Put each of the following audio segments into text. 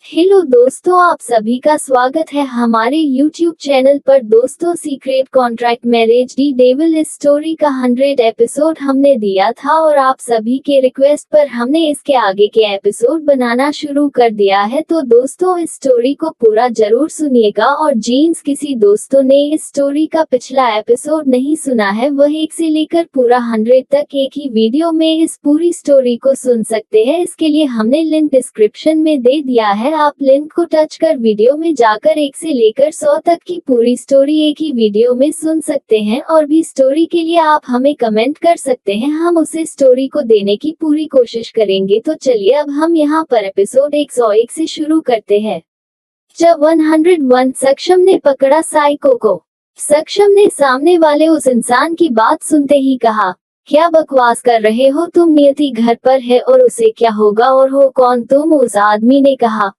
Hello दोस्तों, आप सभी का स्वागत है हमारे YouTube चैनल पर। दोस्तों, सीक्रेट कॉन्ट्रैक्ट मैरिज दी डेविल इस स्टोरी का 100 एपिसोड हमने दिया था और आप सभी के रिक्वेस्ट पर हमने इसके आगे के एपिसोड बनाना शुरू कर दिया है। तो दोस्तों, इस स्टोरी को पूरा जरूर सुनिएगा और जीन्स किसी दोस्तों ने इस स्टोरी का पिछला एपिसोड नहीं सुना है, वह 1 से लेकर पूरा 100 तक एक ही वीडियो में इस पूरी स्टोरी को सुन सकते हैं। इसके लिए हमने लिंक डिस्क्रिप्शन में दे दिया है, आप लिंक को टच कर वीडियो में जाकर 1 से लेकर 100 तक की पूरी स्टोरी एक ही वीडियो में सुन सकते हैं। और भी स्टोरी के लिए आप हमें कमेंट कर सकते हैं, हम उसे स्टोरी को देने की पूरी कोशिश करेंगे। तो चलिए अब हम यहाँ पर एपिसोड 101 से शुरू करते हैं। जब 101 सक्षम ने पकड़ा साइको को। सक्षम ने सामने वाले उस इंसान की बात सुनते ही कहा, क्या बकवास कर रहे हो तुम? नियति घर पर है और उसे क्या होगा? और हो कौन तुम? उस आदमी ने कहा,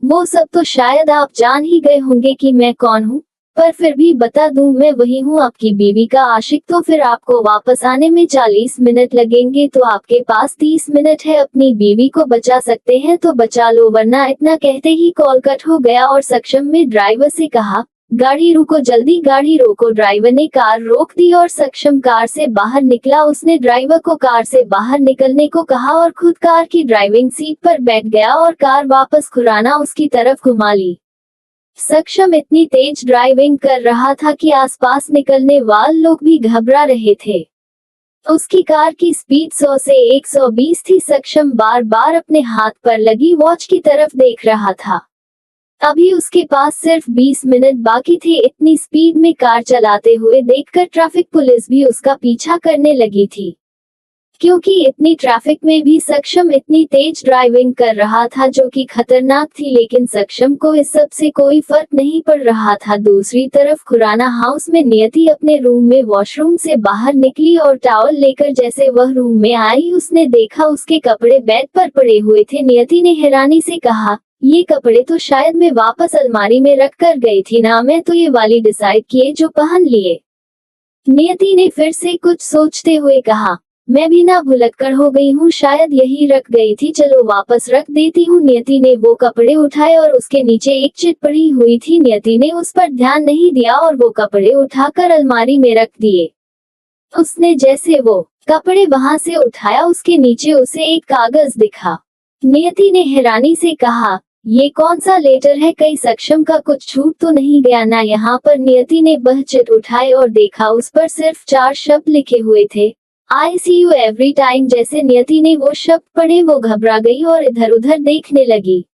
वो सब तो शायद आप जान ही गए होंगे कि मैं कौन हूँ, पर फिर भी बता दूं, मैं वही हूँ, आपकी बीवी का आशिक। तो फिर आपको वापस आने में 40 मिनट लगेंगे, तो आपके पास 30 मिनट है। अपनी बीवी को बचा सकते हैं तो बचा लो, वरना। इतना कहते ही कॉल कट हो गया और सक्षम ने ड्राइवर से कहा, गाड़ी रुको, जल्दी गाड़ी रोको। ड्राइवर ने कार रोक दी और सक्षम कार से बाहर निकला। उसने ड्राइवर को कार से बाहर निकलने को कहा और खुद कार की ड्राइविंग सीट पर बैठ गया और कार वापस खुराना उसकी तरफ घुमा ली। सक्षम इतनी तेज ड्राइविंग कर रहा था कि आसपास निकलने वाले लोग भी घबरा रहे थे। उसकी कार की स्पीड 100 से 120 थी। सक्षम बार बार अपने हाथ पर लगी वॉच की तरफ देख रहा था। अभी उसके पास सिर्फ 20 मिनट बाकी थे। इतनी स्पीड में कार चलाते हुए देखकर ट्रैफिक पुलिस भी उसका पीछा करने लगी थी, क्योंकि इतनी ट्रैफिक में भी सक्षम इतनी तेज ड्राइविंग कर रहा था जो कि खतरनाक थी। लेकिन सक्षम को इस सब से कोई फर्क नहीं पड़ रहा था। दूसरी तरफ खुराना हाउस में नियति अपने रूम में वॉशरूम से बाहर निकली और टॉवल लेकर जैसे वह रूम में आई, उसने देखा उसके कपड़े बेड पर पड़े हुए थे। नियति ने हैरानी से कहा, ये कपड़े तो शायद मैं वापस अलमारी में रख कर गई थी ना, मैं तो ये वाली डिसाइड किए जो पहन लिए। नियति ने फिर से कुछ सोचते हुए कहा, मैं भी ना भुलक्कड़ हो गई हूँ, शायद यही रख गई थी, चलो वापस रख देती हूँ। नियति ने वो कपड़े उठाए और उसके नीचे एक चिट पड़ी हुई थी। नियति ने उस पर ध्यान नहीं दिया और वो कपड़े उठाकर अलमारी में रख दिए। उसने जैसे वो कपड़े वहां से उठाया, उसके नीचे उसे एक कागज दिखा। नियति ने हैरानी से कहा, ये कौन सा लेटर है? कहीं सक्षम का कुछ छूट तो नहीं गया ना यहाँ पर? नियति ने वह चिट उठाई और देखा, उस पर सिर्फ 4 शब्द लिखे हुए थे, आई सी यू एवरी टाइम। जैसे नियति ने वो शब्द पढ़े वो घबरा गई और इधर उधर देखने लगी।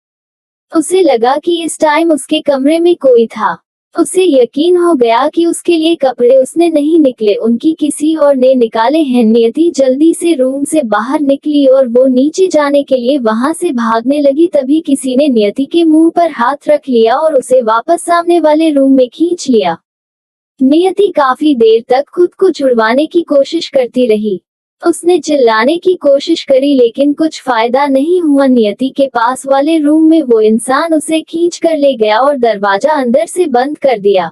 उसे लगा कि इस टाइम उसके कमरे में कोई था। उसे यकीन हो गया कि उसके लिए कपड़े उसने नहीं निकले, उनकी किसी और ने निकाले हैं। नियति जल्दी से रूम से बाहर निकली और वो नीचे जाने के लिए वहां से भागने लगी। तभी किसी ने नियति के मुंह पर हाथ रख लिया और उसे वापस सामने वाले रूम में खींच लिया। नियति काफी देर तक खुद को छुड़वाने की कोशिश करती रही। उसने चिल्लाने की कोशिश करी लेकिन कुछ फायदा नहीं हुआ। नियति के पास वाले रूम में वो इंसान उसे खींच कर ले गया और दरवाजा अंदर से बंद कर दिया।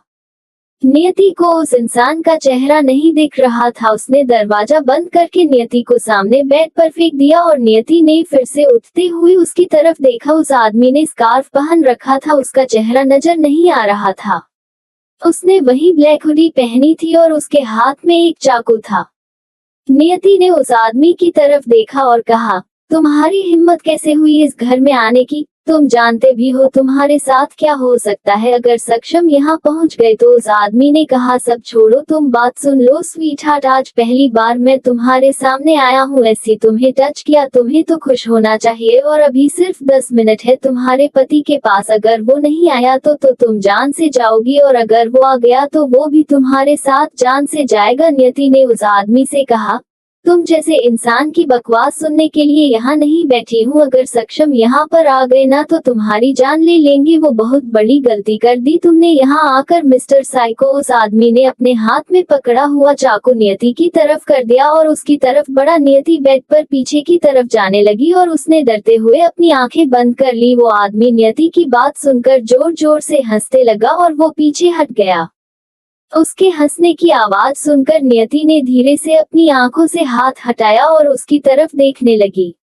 नियति को उस इंसान का चेहरा नहीं दिख रहा था। उसने दरवाजा बंद करके नियति को सामने बेड पर फेंक दिया और नियति ने फिर से उठते हुए उसकी तरफ देखा। उस आदमी ने स्कार्फ पहन रखा था, उसका चेहरा नजर नहीं आ रहा था। उसने वही ब्लैक हुडी पहनी थी और उसके हाथ में एक चाकू था। नियति ने उस आदमी की तरफ देखा और कहा, तुम्हारी हिम्मत कैसे हुई इस घर में आने की? तुम जानते भी हो तुम्हारे साथ क्या हो सकता है अगर सक्षम यहाँ पहुँच गए तो। उस आदमी ने कहा, सब छोड़ो, तुम बात सुन लो स्वीट हार्ट, आज पहली बार मैं तुम्हारे सामने आया हूँ, ऐसी तुम्हें टच किया, तुम्हें तो खुश होना चाहिए। और अभी सिर्फ 10 मिनट है तुम्हारे पति के पास, अगर वो नहीं आया तो तुम जान से जाओगी, और अगर वो आ गया तो वो भी तुम्हारे साथ जान से जाएगा। नियति ने उस आदमी से कहा, तुम जैसे इंसान की बकवास सुनने के लिए यहाँ नहीं बैठी हूँ, अगर सक्षम यहाँ पर आ गए ना तो तुम्हारी जान ले लेंगे, वो बहुत बड़ी गलती कर दी तुमने यहाँ आकर मिस्टर साइको। उस आदमी ने अपने हाथ में पकड़ा हुआ चाकू नियति की तरफ कर दिया और उसकी तरफ बढ़ा। नियति बेड पर पीछे की तरफ जाने लगी और उसने डरते हुए अपनी आंखें बंद कर ली। वो आदमी नियति की बात सुनकर जोर जोर से हंसने लगा और वो पीछे हट गया। उसके हंसने की आवाज सुनकर नियति ने धीरे से अपनी आंखों से हाथ हटाया और उसकी तरफ देखने लगी।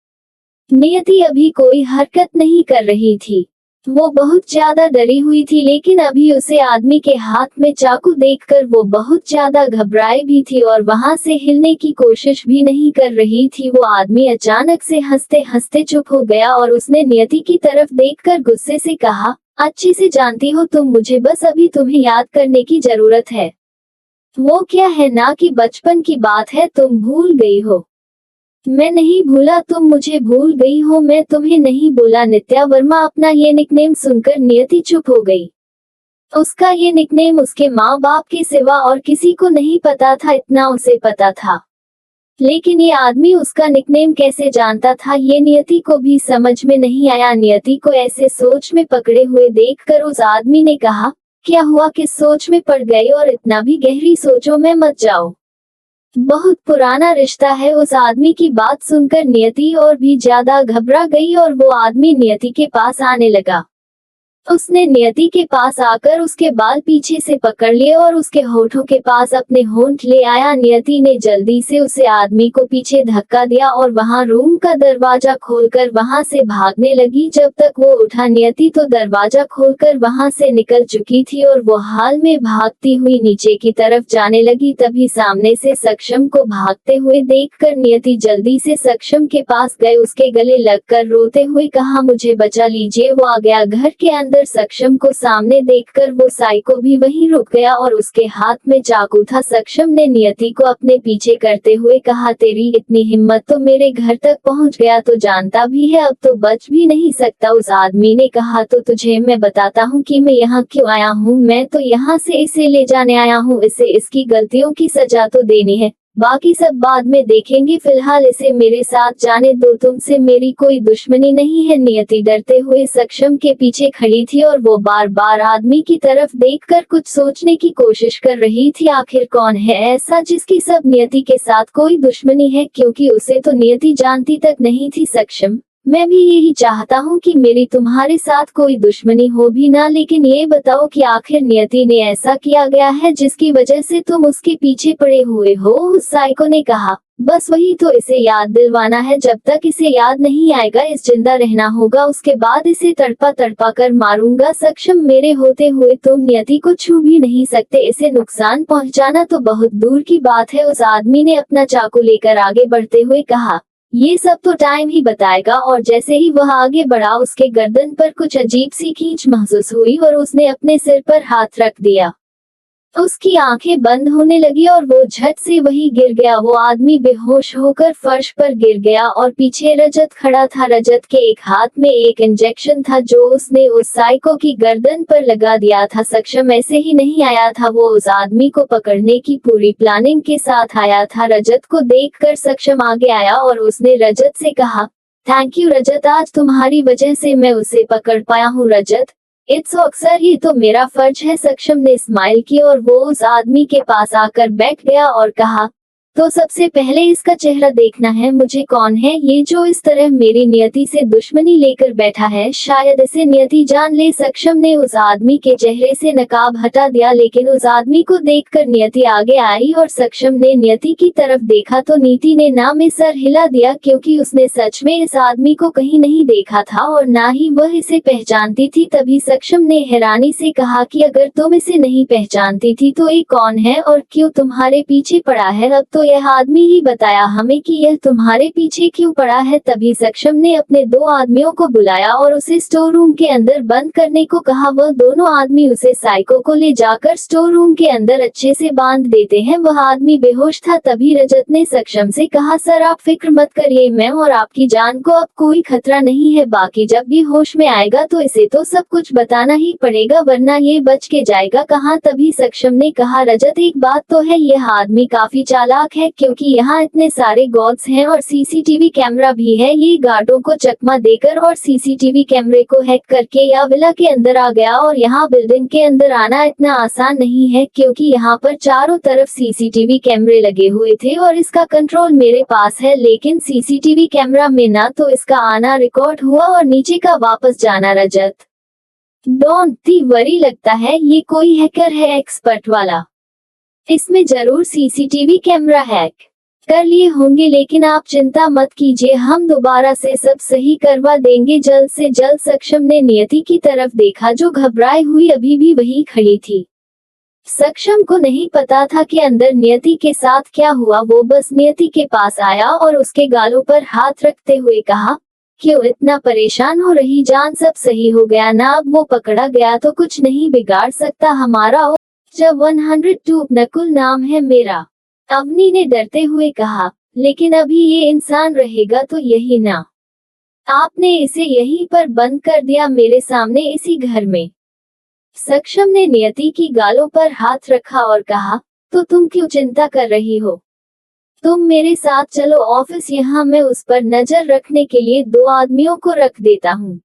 नियति अभी कोई हरकत नहीं कर रही थी। वो बहुत ज्यादा डरी हुई थी, लेकिन अभी उसे आदमी के हाथ में चाकू देखकर वो बहुत ज्यादा घबराई भी थी और वहां से हिलने की कोशिश भी नहीं कर रही थी। वो आदमी अचानक से हंसते हंसते चुप हो गया और उसने नियति की तरफ देखकर गुस्से से कहा, अच्छी से जानती हो तुम मुझे, बस अभी तुम्हें याद करने की जरूरत है। वो क्या है ना कि बचपन की बात है, तुम भूल गई हो। मैं नहीं भूला, तुम मुझे भूल गई हो, मैं तुम्हें नहीं बोला। नित्या वर्मा अपना ये निकनेम सुनकर नियति चुप हो गई। उसका ये निकनेम उसके माँ बाप के सिवा और किसी को नहीं पता था, इतना उसे पता था। लेकिन ये आदमी उसका निकनेम कैसे जानता था, ये नियति को भी समझ में नहीं आया। नियति को ऐसे सोच में पकड़े हुए देखकर उस आदमी ने कहा, क्या हुआ, किस सोच में पड़ गए, और इतना भी गहरी सोचों में मत जाओ। बहुत पुराना रिश्ता है। उस आदमी की बात सुनकर नियति और भी ज्यादा घबरा गई और वो आदमी नियति के पास आने लगा। उसने नियति के पास आकर उसके बाल पीछे से पकड़ लिए और उसके होठों के पास अपने होंठ ले आया। नियति ने जल्दी से उसे आदमी को पीछे धक्का दिया और वहां रूम का दरवाजा खोलकर वहां से भागने लगी। जब तक वो उठा नियति तो दरवाजा खोलकर वहां से निकल चुकी थी और वो हाल में भागती हुई नीचे की तरफ जाने लगी। तभी सामने से सक्षम को भागते हुए देखकर नियति जल्दी से सक्षम के पास गए, उसके गले लगकर रोते हुए कहा, मुझे बचा लीजिए। वो आ गया घर के अंदर। सक्षम को सामने देखकर वो साइको भी वहीं रुक गया और उसके हाथ में चाकू था। सक्षम ने नियति को अपने पीछे करते हुए कहा, तेरी इतनी हिम्मत, तो मेरे घर तक पहुंच गया तो जानता भी है, अब तो बच भी नहीं सकता। उस आदमी ने कहा, तो तुझे मैं बताता हूँ कि मैं यहाँ क्यों आया हूँ। मैं तो यहाँ से इसे ले जाने आया हूँ, इसे इसकी गलतियों की सजा तो देनी है, बाकी सब बाद में देखेंगे, फिलहाल इसे मेरे साथ जाने दो, तुमसे मेरी कोई दुश्मनी नहीं है। नियति डरते हुए सक्षम के पीछे खड़ी थी और वो बार बार आदमी की तरफ देखकर कुछ सोचने की कोशिश कर रही थी, आखिर कौन है ऐसा जिसकी सब नियति के साथ कोई दुश्मनी है, क्योंकि उसे तो नियति जानती तक नहीं थी। सक्षम, मैं भी यही चाहता हूँ कि मेरी तुम्हारे साथ कोई दुश्मनी हो भी ना, लेकिन ये बताओ कि आखिर नियति ने ऐसा किया गया है जिसकी वजह से तुम उसके पीछे पड़े हुए हो। उस साइको ने कहा, बस वही तो, इसे याद दिलवाना है। जब तक इसे याद नहीं आएगा इस जिंदा रहना होगा, उसके बाद इसे तड़पा तड़पा कर मारूंगा। सक्षम, मेरे होते हुए तुम नियति को छू भी नहीं सकते, इसे नुकसान पहुंचाना तो बहुत दूर की बात है। उस आदमी ने अपना चाकू लेकर आगे बढ़ते हुए कहा, ये सब तो टाइम ही बताएगा। और जैसे ही वह आगे बढ़ा उसके गर्दन पर कुछ अजीब सी खींच महसूस हुई और उसने अपने सिर पर हाथ रख दिया। उसकी आंखें बंद होने लगी और वो झट से वहीं गिर गया। वो आदमी बेहोश होकर फर्श पर गिर गया और पीछे रजत खड़ा था। रजत के एक हाथ में एक इंजेक्शन था जो उसने उस साइको की गर्दन पर लगा दिया था। सक्षम ऐसे ही नहीं आया था, वो उस आदमी को पकड़ने की पूरी प्लानिंग के साथ आया था। रजत को देखकर सक्षम आगे आया और उसने रजत से कहा, थैंक यू रजत, आज तुम्हारी वजह से मैं उसे पकड़ पाया हूँ। रजत, इट्स अक्सर, ये तो मेरा फर्ज है। सक्षम ने स्माइल की और वो उस आदमी के पास आकर बैठ गया और कहा, तो सबसे पहले इसका चेहरा देखना है, मुझे कौन है ये जो इस तरह मेरी नियति से दुश्मनी लेकर बैठा है, शायद इसे नियति जान ले। सक्षम ने उस आदमी के चेहरे से नकाब हटा दिया, लेकिन उस आदमी को देखकर नियति आगे आई और सक्षम ने नियति की तरफ देखा तो नीति ने ना में सर हिला दिया, क्योंकि उसने सच में इस आदमी को कहीं नहीं देखा था और ना ही वह इसे पहचानती थी। तभी सक्षम ने हैरानी से कहा कि अगर तुम इसे नहीं पहचानती थी तो ये कौन है और क्यों तुम्हारे पीछे पड़ा है? अब तो यह आदमी ही बताया हमें कि यह तुम्हारे पीछे क्यों पड़ा है। तभी सक्षम ने अपने दो आदमियों को बुलाया और उसे स्टोर रूम के अंदर बंद करने को कहा। वह दोनों आदमी उसे साइको को ले जाकर स्टोर रूम के अंदर अच्छे से बांध देते हैं। वह आदमी बेहोश था। तभी रजत ने सक्षम से कहा, सर आप फिक्र मत करिए, मैं और आपकी जान को अब कोई खतरा नहीं है, बाकी जब भी होश में आएगा तो इसे तो सब कुछ बताना ही पड़ेगा, वरना ये बच के जाएगा कहाँ। तभी सक्षम ने कहा, रजत एक बात तो है, यह आदमी काफी चालाक है, क्योंकि यहाँ इतने सारे गार्ड्स हैं और सीसीटीवी कैमरा भी है। ये गार्डों को चकमा देकर और सीसीटीवी कैमरे को हैक करके या विला के अंदर आ गया, और यहाँ बिल्डिंग के अंदर आना इतना आसान नहीं है, क्योंकि यहाँ पर चारों तरफ सीसीटीवी कैमरे लगे हुए थे और इसका कंट्रोल मेरे पास है, लेकिन सीसीटीवी कैमरा में ना तो इसका आना रिकॉर्ड हुआ और नीचे का वापस जाना। रजत, डोंट दी वरी, लगता है ये कोई हैकर है एक्सपर्ट वाला, इसमें जरूर सीसीटीवी कैमरा हैक कर लिए होंगे, लेकिन आप चिंता मत कीजिए, हम दोबारा से सब सही करवा देंगे जल्द से जल्द। सक्षम ने नियति की तरफ देखा जो घबराई हुई अभी भी वहीं खड़ी थी। सक्षम को नहीं पता था कि अंदर नियति के साथ क्या हुआ। वो बस नियति के पास आया और उसके गालों पर हाथ रखते हुए कहा, क्यों इतना परेशान हो रही जान, सब सही हो गया ना। अब वो पकड़ा गया तो कुछ नहीं बिगाड़ सकता हमारा। और जब 102 नकुल नाम है मेरा, अवनी ने डरते हुए कहा, लेकिन अभी ये इंसान रहेगा तो यही ना। आपने इसे यहीं पर बंद कर दिया मेरे सामने इसी घर में। सक्षम ने नियति की गालों पर हाथ रखा और कहा, तो तुम क्यों चिंता कर रही हो? तुम मेरे साथ चलो ऑफिस, यहाँ मैं उस पर नजर रखने के लिए 2 आदमियों को रख देता हूँ।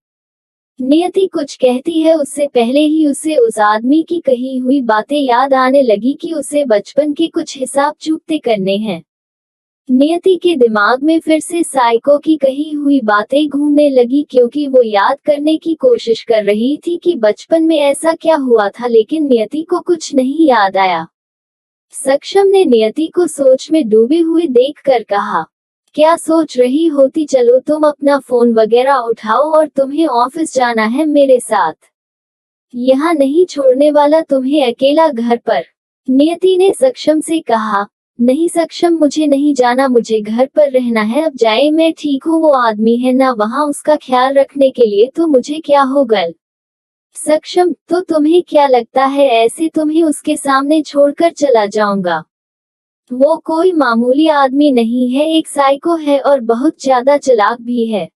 नियति कुछ कहती है उससे पहले ही उसे उस आदमी की कही हुई बातें याद आने लगी कि उसे बचपन के कुछ हिसाब चुकते करने हैं। नियति के दिमाग में फिर से साइको की कही हुई बातें घूमने लगी, क्योंकि वो याद करने की कोशिश कर रही थी कि बचपन में ऐसा क्या हुआ था, लेकिन नियति को कुछ नहीं याद आया। सक्षम ने नियति को सोच में डूबे हुए देखकर कहा, क्या सोच रही होती, चलो तुम अपना फोन वगैरह उठाओ और तुम्हें ऑफिस जाना है मेरे साथ। यहाँ नहीं छोड़ने वाला तुम्हें अकेला घर पर। नियति ने सक्षम से कहा, नहीं सक्षम, मुझे नहीं जाना, मुझे घर पर रहना है। अब जाए, मैं ठीक हूँ, वो आदमी है ना वहाँ, उसका ख्याल रखने के लिए, तो मुझे क्या होगा। सक्षम, तो तुम्हें क्या लगता है ऐसे तुम्हें उसके सामने छोड़कर चला जाऊंगा? वो कोई मामूली आदमी नहीं है, एक साइको है और बहुत ज्यादा चालाक भी है।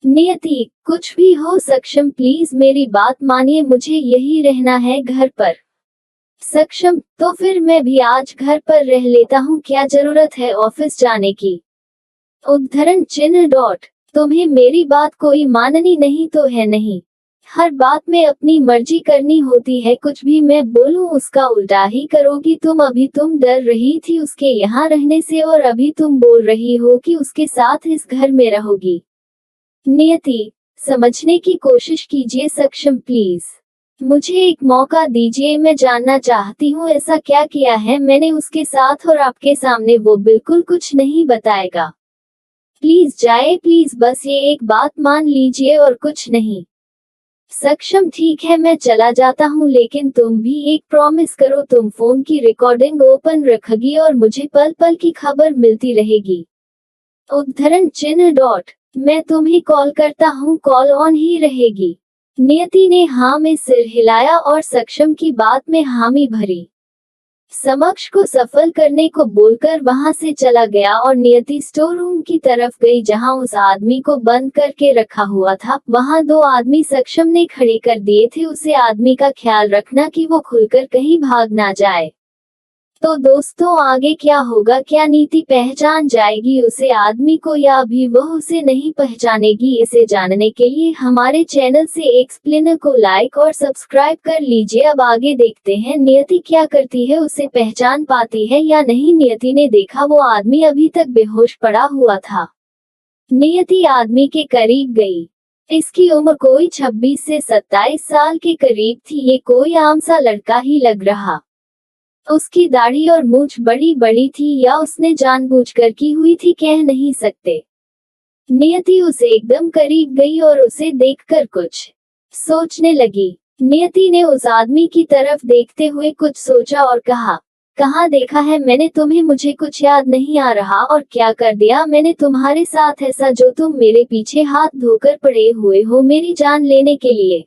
नियति, कुछ भी हो सक्षम, प्लीज मेरी बात मानिए, मुझे यही रहना है घर पर। सक्षम, तो फिर मैं भी आज घर पर रह लेता हूँ, क्या जरूरत है ऑफिस जाने की। उद्धरण चिन्ह डॉट। तुम्हें मेरी बात कोई माननी नहीं तो है नहीं। हर बात में अपनी मर्जी करनी होती है, कुछ भी मैं बोलूं उसका उल्टा ही करोगी तुम। अभी तुम डर रही थी उसके यहाँ रहने से और अभी तुम बोल रही हो कि उसके साथ इस घर में रहोगी। नियति, समझने की कोशिश कीजिए सक्षम, प्लीज मुझे एक मौका दीजिए, मैं जानना चाहती हूँ ऐसा क्या किया है मैंने उसके साथ और आपके सामने वो बिल्कुल कुछ नहीं बताएगा। प्लीज जाए, प्लीज बस ये एक बात मान लीजिए और कुछ नहीं। सक्षम, ठीक है मैं चला जाता हूँ, लेकिन तुम भी एक प्रॉमिस करो, तुम फोन की रिकॉर्डिंग ओपन रखोगी और मुझे पल पल की खबर मिलती रहेगी। उद्धरण चिन्ह डॉट। मैं तुम्हें कॉल करता हूँ, कॉल ऑन ही रहेगी। नियति ने हाँ में सिर हिलाया और सक्षम की बात में हामी भरी। समक्ष को सफल करने को बोलकर वहां से चला गया और नियति स्टोर रूम की तरफ गई जहां उस आदमी को बंद करके रखा हुआ था। वहां 2 आदमी सक्षम ने खड़े कर दिए थे, उसे आदमी का ख्याल रखना कि वो खुलकर कहीं भाग ना जाए। तो दोस्तों आगे क्या होगा, क्या नीति पहचान जाएगी उसे आदमी को या अभी वह उसे नहीं पहचानेगी? इसे जानने के लिए हमारे चैनल से एक्सप्लेनर को लाइक और सब्सक्राइब कर लीजिए। अब आगे देखते हैं नियति क्या करती है, उसे पहचान पाती है या नहीं। नियति ने देखा वो आदमी अभी तक बेहोश पड़ा हुआ था। नियति आदमी के करीब गई। इसकी उम्र कोई 26 से 27 साल के करीब थी। ये कोई आम सा लड़का ही लग रहा। उसकी दाढ़ी और मूंछ बड़ी बड़ी थी या उसने जानबूझकर की हुई थी, कह नहीं सकते। नियति उसे एकदम करीब गई और उसे देखकर कुछ सोचने लगी। नियति ने उस आदमी की तरफ देखते हुए कुछ सोचा और कहा, कहाँ देखा है मैंने तुम्हें, मुझे कुछ याद नहीं आ रहा। और क्या कर दिया मैंने तुम्हारे साथ ऐसा जो तुम मेरे पीछे हाथ धोकर पड़े हुए हो मेरी जान लेने के लिए?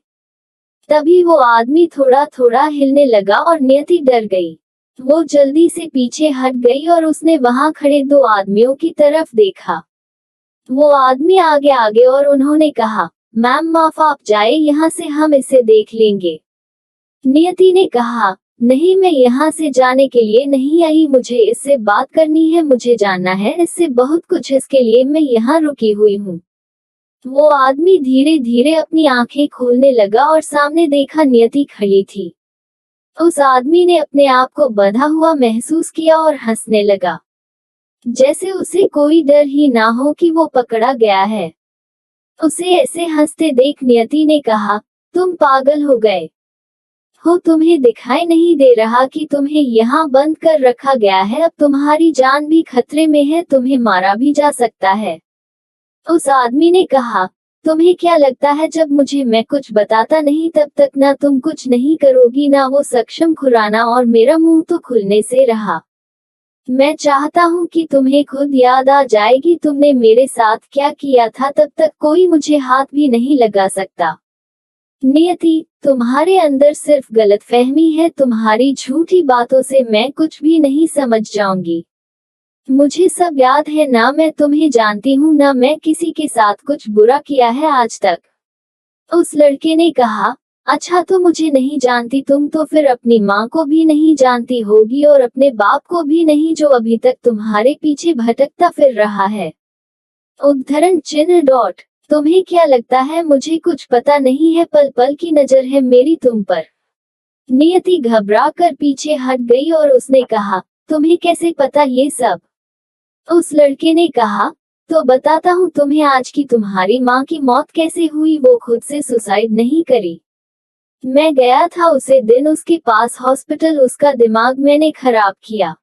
तभी वो आदमी थोड़ा थोड़ा हिलने लगा और नियति डर गई। वो जल्दी से पीछे हट गई और उसने वहां खड़े 2 आदमियों की तरफ देखा। वो आदमी आगे आगे और उन्होंने कहा, मैम माफ, आप जाए यहाँ से, हम इसे देख लेंगे। नियति ने कहा, नहीं मैं यहाँ से जाने के लिए नहीं आई, मुझे इससे बात करनी है, मुझे जानना है इससे बहुत कुछ, इसके लिए मैं यहाँ रुकी हुई हूँ। वो आदमी धीरे धीरे अपनी आंखें खोलने लगा और सामने देखा नियति खड़ी थी। उस आदमी ने अपने आप को बंधा हुआ महसूस किया और हंसने लगा, जैसे उसे कोई डर ही ना हो कि वो पकड़ा गया है। उसे ऐसे हंसते देख नियति ने कहा, तुम पागल हो गए हो, तुम्हें दिखाई नहीं दे रहा कि तुम्हें यहाँ बंद कर रखा गया है? अब तुम्हारी जान भी खतरे में है, तुम्हें मारा भी जा सकता है। उस आदमी ने कहा, तुम्हें क्या लगता है जब मुझे मैं कुछ बताता नहीं तब तक ना तुम कुछ नहीं करोगी ना वो सक्षम खुराना, और मेरा मुंह तो खुलने से रहा। मैं चाहता हूँ कि तुम्हें खुद याद आ जाएगी तुमने मेरे साथ क्या किया था, तब तक कोई मुझे हाथ भी नहीं लगा सकता। नियति, तुम्हारे अंदर सिर्फ गलतफहमी है, तुम्हारी झूठी बातों से मैं कुछ भी नहीं समझ जाऊंगी। मुझे सब याद है ना, मैं तुम्हें जानती हूँ ना मैं किसी के साथ कुछ बुरा किया है आज तक। उस लड़के ने कहा, अच्छा तो मुझे नहीं जानती तुम तो फिर अपनी माँ को भी नहीं जानती होगी और अपने बाप को भी नहीं जो अभी तक तुम्हारे पीछे भटकता फिर रहा है। उद्धरण चिन्ह डॉट। तुम्हें क्या लगता है मुझे कुछ पता नहीं है? पल पल की नजर है मेरी तुम पर। नियति घबरा कर पीछे हट गई और उसने कहा, तुम्हें कैसे पता ये सब? उस लड़के ने कहा, तो बताता हूँ तुम्हें, आज की तुम्हारी माँ की मौत कैसे हुई। वो खुद से सुसाइड नहीं करी। मैं गया था उसे दिन उसके पास हॉस्पिटल, उसका दिमाग मैंने खराब किया।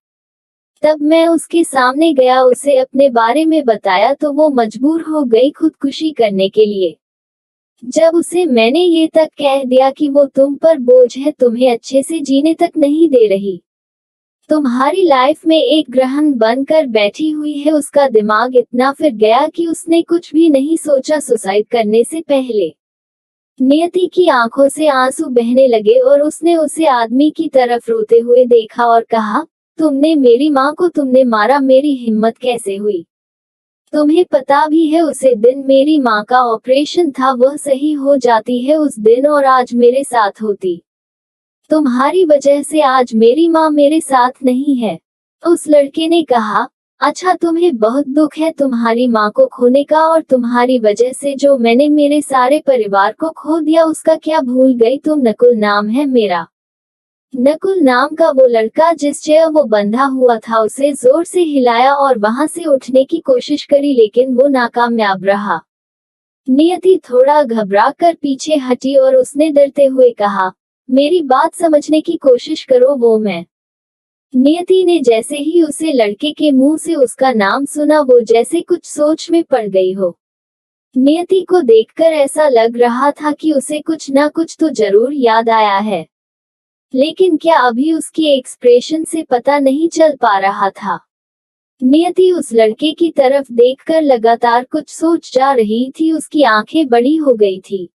तब मैं उसके सामने गया, उसे अपने बारे में बताया तो वो मजबूर हो गई खुदकुशी करने के लिए। जब उसे मैंने ये तक कह दिया कि वो तुम पर बोझ है, तुम्हें अच्छे से जीने तक नहीं दे रही, तुम्हारी लाइफ में एक ग्रहण बनकर बैठी हुई है, उसका दिमाग इतना फिर गया कि उसने कुछ भी नहीं सोचा सुसाइड करने से पहले। नियति की आंखों से आंसू बहने लगे और उसने उसे आदमी की तरफ रोते हुए देखा और कहा, तुमने मेरी माँ को तुमने मारा, मेरी हिम्मत कैसे हुई? तुम्हें पता भी है उसे दिन मेरी माँ का ऑपरेशन था, वह सही हो जाती है उस दिन और आज मेरे साथ होती। तुम्हारी वजह से आज मेरी माँ मेरे साथ नहीं है। उस लड़के ने कहा, अच्छा तुम्हें बहुत दुख है तुम्हारी माँ को खोने का, और तुम्हारी वजह से जो मैंने मेरे सारे परिवार को खो दिया उसका क्या भूल गई तुम? नकुल नाम है मेरा। नकुल नाम का वो लड़का जिस चेयर वो बंधा हुआ था उसे जोर से हिलाया और वहां से उठने की कोशिश करी लेकिन वो नाकामयाब रहा। नियति थोड़ा घबरा कर पीछे हटी और उसने डरते हुए कहा, मेरी बात समझने की कोशिश करो, वो मैं। नियति ने जैसे ही उसे लड़के के मुंह से उसका नाम सुना वो जैसे कुछ सोच में पड़ गई हो। नियति को देखकर ऐसा लग रहा था कि उसे कुछ ना कुछ तो जरूर याद आया है, लेकिन क्या अभी उसकी एक्सप्रेशन से पता नहीं चल पा रहा था। नियति उस लड़के की तरफ देखकर लगातार कुछ सोच जा रही थी, उसकी आंखें बड़ी हो गई थी।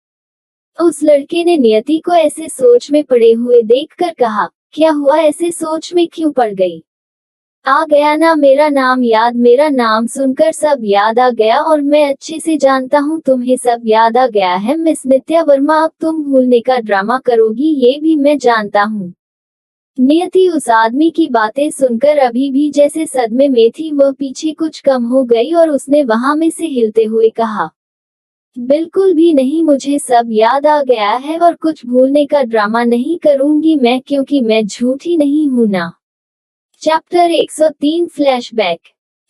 उस लड़के ने नियति को ऐसे सोच में पड़े हुए देखकर कहा, क्या हुआ, ऐसे सोच में क्यों पड़ गई? आ गया ना मेरा नाम याद? मेरा नाम सुनकर सब याद आ गया और मैं अच्छे से जानता हूँ तुम्हें सब याद आ गया है। मिस नित्या वर्मा, अब तुम भूलने का ड्रामा करोगी ये भी मैं जानता हूँ। नियति उस आदमी की बातें सुनकर अभी भी जैसे सदमे में थी, वह पीछे कुछ कम हो गई और उसने वहां में से हिलते हुए कहा, बिल्कुल भी नहीं, मुझे सब याद आ गया है और कुछ भूलने का ड्रामा नहीं करूंगी मैं, क्योंकि मैं झूठी नहीं हूं ना। Chapter 103 flashback.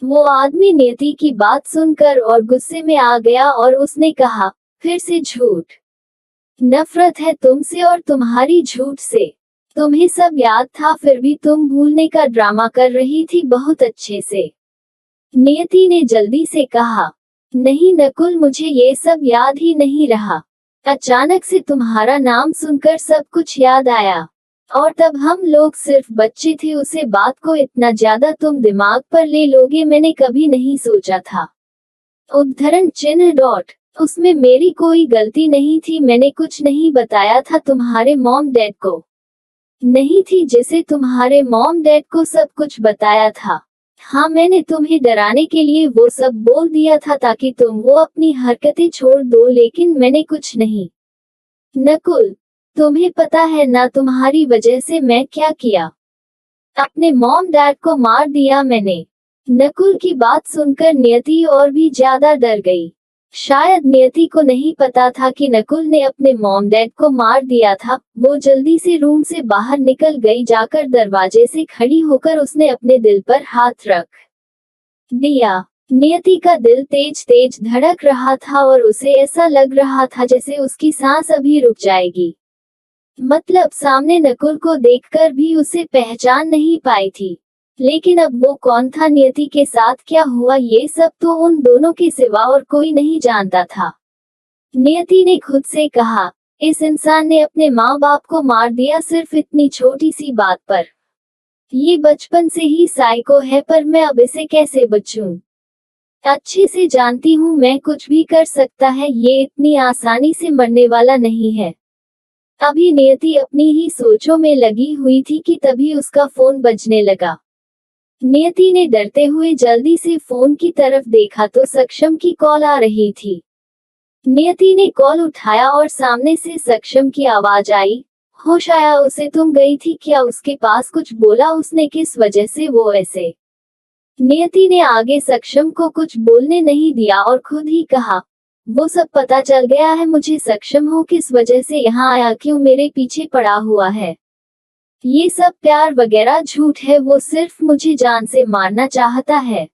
वो आदमी नियति की बात सुनकर और गुस्से में आ गया और उसने कहा, फिर से झूठ? नफरत है तुमसे और तुम्हारी झूठ से। तुम्हें सब याद था फिर भी तुम भूलने का ड्रामा कर रही थी बहुत अच्छे से। नियति ने जल्दी से कहा, नहीं नकुल, मुझे ये सब याद ही नहीं रहा। अचानक से तुम्हारा नाम सुनकर सब कुछ याद आया, और तब हम लोग सिर्फ बच्चे थे, उसे बात को इतना ज्यादा तुम दिमाग पर ले लोगे मैंने कभी नहीं सोचा था। उद्धरण चिन्ह डॉट। उसमें मेरी कोई गलती नहीं थी, मैंने कुछ नहीं बताया था तुम्हारे मॉम डैड को। नहीं थी जिसे तुम्हारे मॉम डैड को सब कुछ बताया था। हाँ, मैंने तुम्हें डराने के लिए वो सब बोल दिया था ताकि तुम वो अपनी हरकतें छोड़ दो, लेकिन मैंने कुछ नहीं। नकुल, तुम्हें पता है ना तुम्हारी वजह से मैं क्या किया? अपने मॉम डैड को मार दिया मैंने। नकुल की बात सुनकर नियति और भी ज्यादा डर गई। शायद नियति को नहीं पता था कि नकुल ने अपने मॉम डैड को मार दिया था। वो जल्दी से रूम से बाहर निकल गई, जाकर दरवाजे से खड़ी होकर उसने अपने दिल पर हाथ रख दिया। नियति का दिल तेज तेज धड़क रहा था और उसे ऐसा लग रहा था जैसे उसकी सांस अभी रुक जाएगी। मतलब सामने नकुल को देखकर भी उसे पहचान नहीं पाई थी। लेकिन अब वो कौन था, नियति के साथ क्या हुआ, ये सब तो उन दोनों के सिवा और कोई नहीं जानता था। नियति ने खुद से कहा, इस इंसान ने अपने माँ बाप को मार दिया सिर्फ इतनी छोटी सी बात पर। ये बचपन से ही साइको है, पर मैं अब इसे कैसे बचूं? अच्छे से जानती हूँ मैं कुछ भी कर सकता है, ये इतनी आसानी से मरने वाला नहीं है। अभी नियति अपनी ही सोचों में लगी हुई थी कि तभी उसका फोन बजने लगा। नियति ने डरते हुए जल्दी से फोन की तरफ देखा तो सक्षम की कॉल आ रही थी। नियति ने कॉल उठाया और सामने से सक्षम की आवाज आई, होश आया उसे, तुम गई थी क्या? उसके पास कुछ बोला उसने, किस वजह से वो ऐसे? नियति ने आगे सक्षम को कुछ बोलने नहीं दिया और खुद ही कहा, वो सब पता चल गया है मुझे। सक्षम हो किस वजह से यहाँ आया, क्यों मेरे पीछे पड़ा हुआ है? ये सब प्यार वगैरह झूठ है, वो सिर्फ मुझे जान से मारना चाहता है।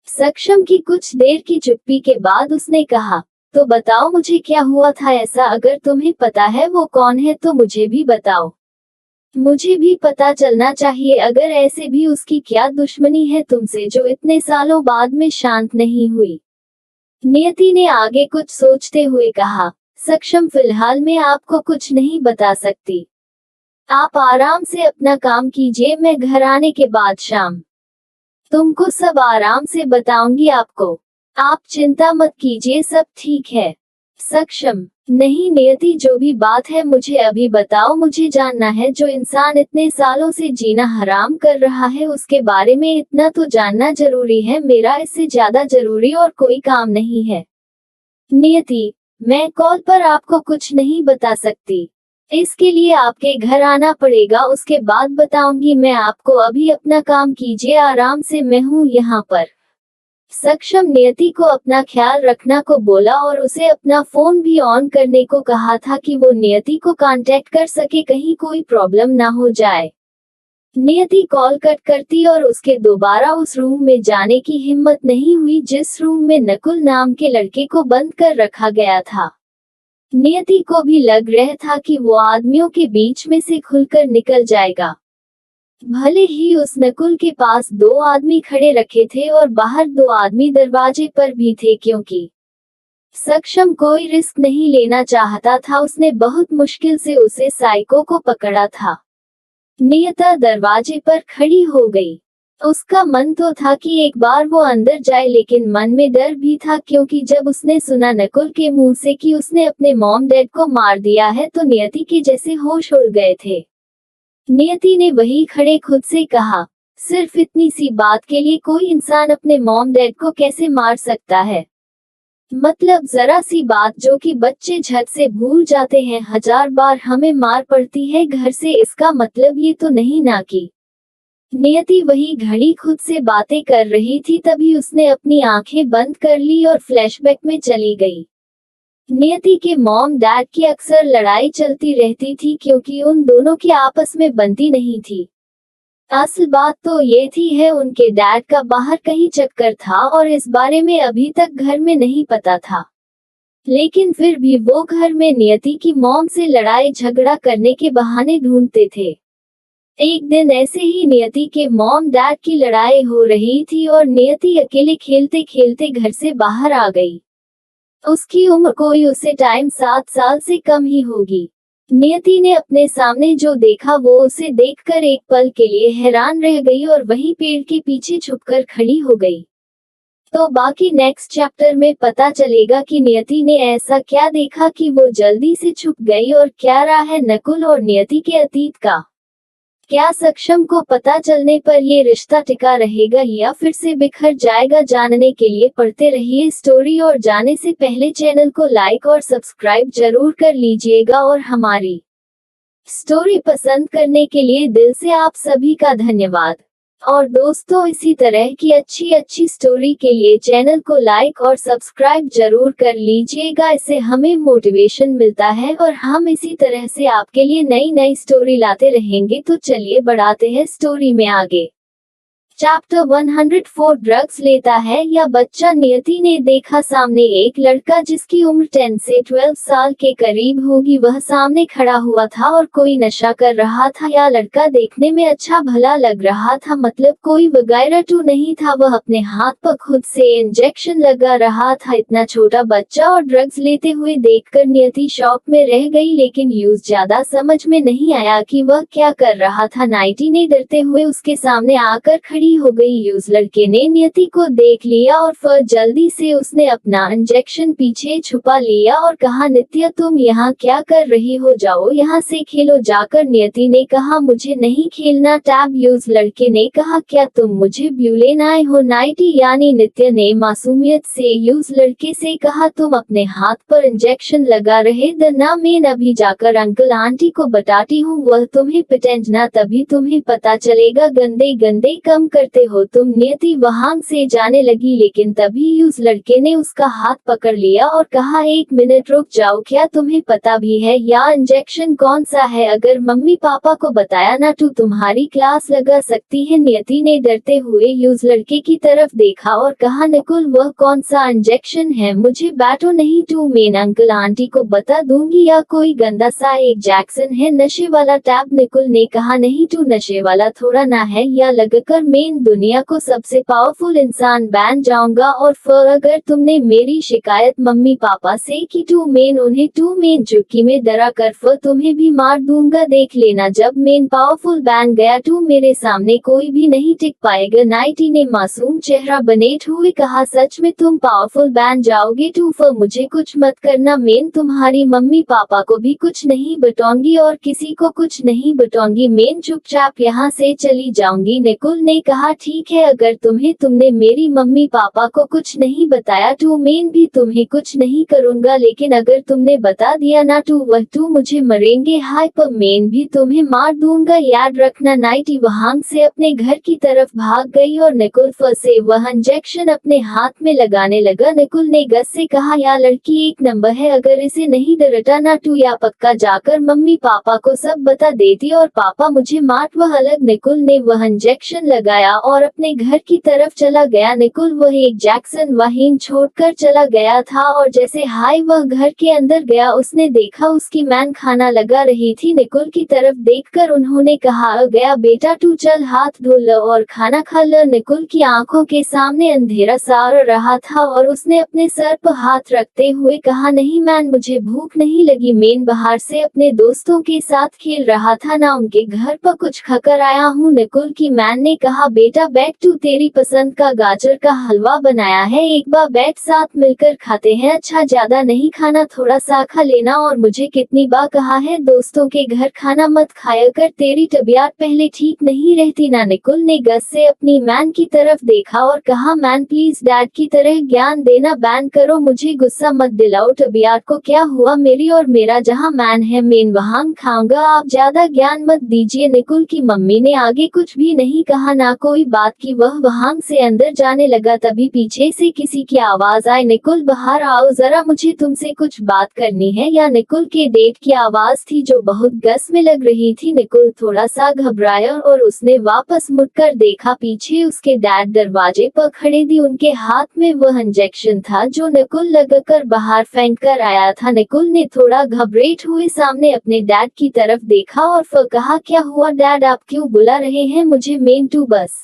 सक्षम की कुछ देर की चुप्पी के बाद उसने कहा, तो बताओ मुझे क्या हुआ था ऐसा? अगर तुम्हें पता है वो कौन है तो मुझे भी बताओ, मुझे भी पता चलना चाहिए। अगर ऐसे भी उसकी क्या दुश्मनी है तुमसे जो इतने सालों बाद में शांत नहीं हुई? नियति ने आगे कुछ सोचते हुए कहा, सक्षम फिलहाल मैं आपको कुछ नहीं बता सकती। आप आराम से अपना काम कीजिए, मैं घर आने के बाद शाम तुमको सब आराम से बताऊंगी आपको। आप चिंता मत कीजिए, सब ठीक है। सक्षम, नहीं नियति, जो भी बात है मुझे अभी बताओ, मुझे जानना है। जो इंसान इतने सालों से जीना हराम कर रहा है उसके बारे में इतना तो जानना जरूरी है, मेरा इससे ज्यादा जरूरी और कोई काम नहीं है। नियति, मैं कॉल पर आपको कुछ नहीं बता सकती, इसके लिए आपके घर आना पड़ेगा, उसके बाद बताऊंगी मैं आपको। अभी अपना काम कीजिए आराम से, मैं हूँ यहाँ पर। सक्षम नियति को अपना ख्याल रखना को बोला और उसे अपना फोन भी ऑन करने को कहा था कि वो नियति को कांटेक्ट कर सके, कहीं कोई प्रॉब्लम ना हो जाए। नियति कॉल कट करती और उसके दोबारा उस रूम में जाने की हिम्मत नहीं हुई जिस रूम में नकुल नाम के लड़के को बंद कर रखा गया था। नियति को भी लग रहा था कि वो आदमियों के बीच में से खुलकर निकल जाएगा। भले ही उस नकुल के पास 2 आदमी खड़े रखे थे और बाहर 2 आदमी दरवाजे पर भी थे, क्योंकि सक्षम कोई रिस्क नहीं लेना चाहता था। उसने बहुत मुश्किल से उसे साइको को पकड़ा था। नियता दरवाजे पर खड़ी हो गई। उसका मन तो था कि एक बार वो अंदर जाए, लेकिन मन में डर भी था, क्योंकि जब उसने सुना नकुल के मुंह से कि उसने अपने मॉम डैड को मार दिया है तो नियति के जैसे होश उड़ गए थे। नियति ने वही खड़े खुद से कहा, सिर्फ इतनी सी बात के लिए कोई इंसान अपने मॉम डैड को कैसे मार सकता है? मतलब जरा सी बात जो कि बच्चे झट से भूल जाते हैं, 1000 बार हमें मार पड़ती है घर से, इसका मतलब ये तो नहीं ना कि। नियति वही घड़ी खुद से बातें कर रही थी, तभी उसने अपनी आंखें बंद कर ली और फ्लैशबैक में चली गई। नियति के मॉम डैड की अक्सर लड़ाई चलती रहती थी, क्योंकि उन दोनों की आपस में बनती नहीं थी। असल बात तो ये थी है उनके डैड का बाहर कहीं चक्कर था और इस बारे में अभी तक घर में नहीं पता था। लेकिन फिर भी वो घर में नियति की मॉम से लड़ाई झगड़ा करने के बहाने ढूंढते थे। एक दिन ऐसे ही नियति के मॉम डैड की लड़ाई हो रही थी और नियति अकेले खेलते खेलते घर से बाहर आ गई। उसकी उम्र कोई उसे टाइम 7 साल से कम ही होगी। नियति ने अपने सामने जो देखा वो उसे देखकर एक पल के लिए हैरान रह गई और वहीं पेड़ के पीछे छुपकर खड़ी हो गई। तो बाकी नेक्स्ट चैप्टर में पता चलेगा कि नियति ने ऐसा क्या देखा कि वो जल्दी से छुप गई और क्या रहा है नकुल और नियति के अतीत का। क्या सक्षम को पता चलने पर ये रिश्ता टिका रहेगा या फिर से बिखर जाएगा? जानने के लिए पढ़ते रहिए स्टोरी, और जाने से पहले चैनल को लाइक और सब्सक्राइब जरूर कर लीजिएगा। और हमारी स्टोरी पसंद करने के लिए दिल से आप सभी का धन्यवाद। और दोस्तों, इसी तरह की अच्छी स्टोरी के लिए चैनल को लाइक और सब्सक्राइब जरूर कर लीजिएगा, इससे हमें मोटिवेशन मिलता है और हम इसी तरह से आपके लिए नई स्टोरी लाते रहेंगे। तो चलिए बढ़ाते हैं स्टोरी में आगे। चैप्टर 104 ड्रग्स लेता है या बच्चा। नियति ने देखा सामने एक लड़का जिसकी उम्र 10 से 12 साल के करीब होगी। वह सामने खड़ा हुआ था और कोई नशा कर रहा था। या लड़का देखने में अच्छा भला लग रहा था, मतलब कोई वगैरह टू नहीं था। वह अपने हाथ पर खुद से इंजेक्शन लगा रहा था। इतना छोटा बच्चा और ड्रग्स लेते हुए देखकर नियति शॉक में रह गई, लेकिन यूज ज्यादा समझ में नहीं आया कि वह क्या कर रहा था। नाइटी ने डरते हुए उसके सामने आकर खड़ी हो गई। यूज लड़के ने नियति को देख लिया और फिर जल्दी से उसने अपना इंजेक्शन पीछे छुपा लिया और कहा, नित्य तुम यहाँ क्या कर रही हो, जाओ यहाँ से खेलो जाकर। नियति ने कहा, मुझे नहीं खेलना। टैब यूज लड़के ने कहा, क्या तुम मुझे ब्यूलेन आए हो? नाइटी यानी नित्य ने मासूमियत से यूज लड़के से कहा, तुम अपने हाथ पर इंजेक्शन लगा रहे द ना, मैं अभी जाकर अंकल आंटी को बताती हूँ, वह तुम्हें पिटेंगे, तभी तुम्हें पता चलेगा। गंदे गंदे कम करते हो तुम। नियति वहां से जाने लगी, लेकिन तभी यूज लड़के ने उसका हाथ पकड़ लिया और कहा, एक मिनट रुक जाओ, क्या तुम्हें पता भी है या इंजेक्शन कौन सा है? अगर मम्मी पापा को बताया ना तो तुम्हारी क्लास लगा सकती है। नियति ने डरते हुए यूज लड़के की तरफ देखा और कहा, निकुल वह कौन सा इंजेक्शन है? मुझे बैठो नहीं तो मैं अंकल आंटी को बता दूंगी, या कोई गंदा सा एक जैक्सन है नशे वाला? टैब निकुल ने कहा, नहीं तू नशे वाला थोड़ा ना है, या लगकर मैं दुनिया को सबसे पावरफुल इंसान बन जाऊंगा। और फिर अगर तुमने मेरी शिकायत मम्मी पापा से की तो मैं उन्हें चुटकी में डरा कर फिर तुम्हें भी मार दूंगा। देख लेना, जब मैं पावरफुल बन गया तो मेरे सामने कोई भी नहीं टिक पाएगा। नाइटी ने मासूम चेहरा बनेते हुए कहा, सच में तुम पावरफुल बन जाओगे तो फिर मुझे कुछ मत करना, मैं तुम्हारी मम्मी पापा को भी कुछ नहीं बताऊंगी और किसी को कुछ नहीं बताऊंगी, मैं चुपचाप यहाँ से चली जाऊंगी। निकुल ने कहा, ठीक है, अगर तुमने मेरी मम्मी पापा को कुछ नहीं बताया तो मैं भी तुम्हें कुछ नहीं करूंगा, लेकिन अगर तुमने बता दिया ना तो वह तो मुझे मरेंगे। हाय पर मैं भी तुम्हें मार दूंगा, याद रखना। नाइटी वहां से अपने घर की तरफ भाग गई और निकुल फिर से वह इंजेक्शन अपने हाथ में लगाने लगा। निकुल ने गस से कहा, या लड़की एक नंबर है, अगर इसे नहीं डरता ना तो या पक्का जाकर मम्मी पापा को सब बता देती और पापा मुझे मार। वह अलग। निकुल ने वह इंजेक्शन लगाया और अपने घर की तरफ चला गया। निकुल वह एक जैक्सन वहीं छोड़कर चला गया था और जैसे हाय वह घर के अंदर गया, उसने देखा उसकी मैन खाना लगा रही थी। निकुल की तरफ देखकर उन्होंने कहा, आ गया बेटा, तू चल हाथ धो लो और खाना खा लो। निकुल की आंखों के सामने अंधेरा सा रहा था और उसने अपने सर पर हाथ रखते हुए कहा, नहीं मैन, मुझे भूख नहीं लगी, मैं बाहर से अपने दोस्तों के साथ खेल रहा था ना, उनके घर पर कुछ खाकर आया हूँ। निकुल की मैन ने कहा, बेटा बैठ, तू तेरी पसंद का गाजर का हलवा बनाया है, एक बार बैठ, साथ मिलकर खाते हैं। अच्छा ज्यादा नहीं खाना, थोड़ा सा खा लेना, और मुझे कितनी बार कहा है दोस्तों के घर खाना मत खाया कर, तेरी तबीयत पहले ठीक नहीं रहती ना। निकुल ने गस से अपनी मैन की तरफ देखा और कहा, मैन प्लीज डैड की तरह ज्ञान देना बैन करो, मुझे गुस्सा मत दिलाओ, तबीयत को क्या हुआ मेरी, और मेरा जहाँ मैन है मैं वहाँ खाऊंगा, आप ज्यादा ज्ञान मत दीजिए। निकुल की मम्मी ने आगे कुछ भी नहीं कहा, ना कोई बात की। वह वहां से अंदर जाने लगा, तभी पीछे से किसी की आवाज आई, निकुल बाहर आओ जरा, मुझे तुमसे कुछ बात करनी है। या निकुल के डेट की आवाज थी जो बहुत गस में लग रही थी। निकुल थोड़ा सा घबराया और उसने वापस मुड़कर देखा, पीछे उसके डैड दरवाजे पर खड़े थे, उनके हाथ में वह इंजेक्शन था जो निकुल लगाकर बाहर फेंक कर आया था। निकुल ने थोड़ा घबराते हुए सामने अपने डैड की तरफ देखा और फिर कहा, क्या हुआ डैड, आप क्यों बुला रहे हैं मुझे? मैं तो बस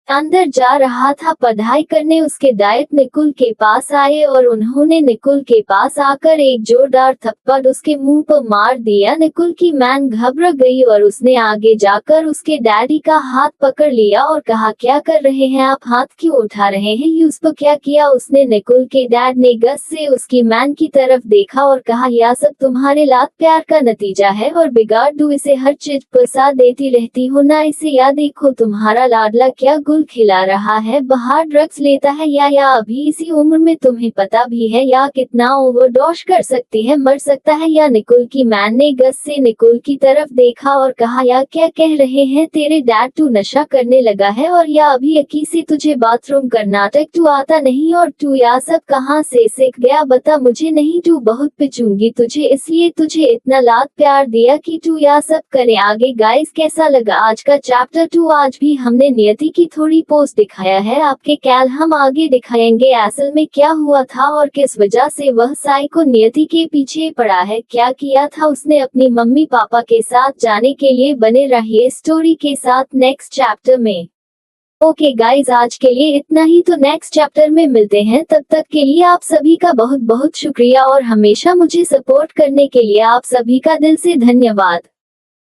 अंदर जा रहा था पढ़ाई करने। उसके डैड निकुल के पास आए और उन्होंने निकुल के पास आकर एक जोरदार थप्पड़ उसके मुंह पर मार दिया। निकुल की मैन घबरा गई और उसने आगे जाकर उसके डैडी का हाथ पकड़ लिया और कहा, क्या कर रहे हैं आप, हाथ क्यों उठा रहे हैं, ये उस पर क्या किया उसने? निकुल के डैड ने गस से उसकी मैन की तरफ देखा और कहा, यह सब तुम्हारे लात प्यार का नतीजा है और बिगाड़ दो इसे, हर चीज पर साथ देती रहती हो ना इसे, या देखो तुम्हारा लाडला क्या गुल निकुल खिला रहा है, बाहर ड्रग्स लेता है या अभी इसी उम्र में तुम्हें पता भी है या कितना ओवरडोज कर सकती है, मर सकता है या। निकुल की मैन ने गस से निकुल की तरफ देखा और कहा, या क्या कह रहे हैं तेरे डैड, तू नशा करने लगा है और या अभी अकी से तुझे बाथरूम कर्नाटक तू आता नहीं और तू या सब कहाँ से सीख गया, बता मुझे। नहीं, तू बहुत पिचूंगी तुझे, इसलिए तुझे इतना लाड प्यार दिया कि तू या सब करे। आगे गाइस कैसा लगा आज का चैप्टर 2? आज भी हमने नियति की थोड़ी पोस्ट दिखाया है, आपके कैल हम आगे दिखाएंगे असल में क्या हुआ था और किस वजह से वह साइको नियति के पीछे पड़ा है, क्या किया था उसने अपनी मम्मी पापा के साथ जाने के लिए। बने रहिए स्टोरी के साथ नेक्स्ट चैप्टर में। ओके गाइज, आज के लिए इतना ही, तो नेक्स्ट चैप्टर में मिलते हैं। तब तक के लिए आप सभी का बहुत बहुत शुक्रिया और हमेशा मुझे सपोर्ट करने के लिए आप सभी का दिल से धन्यवाद।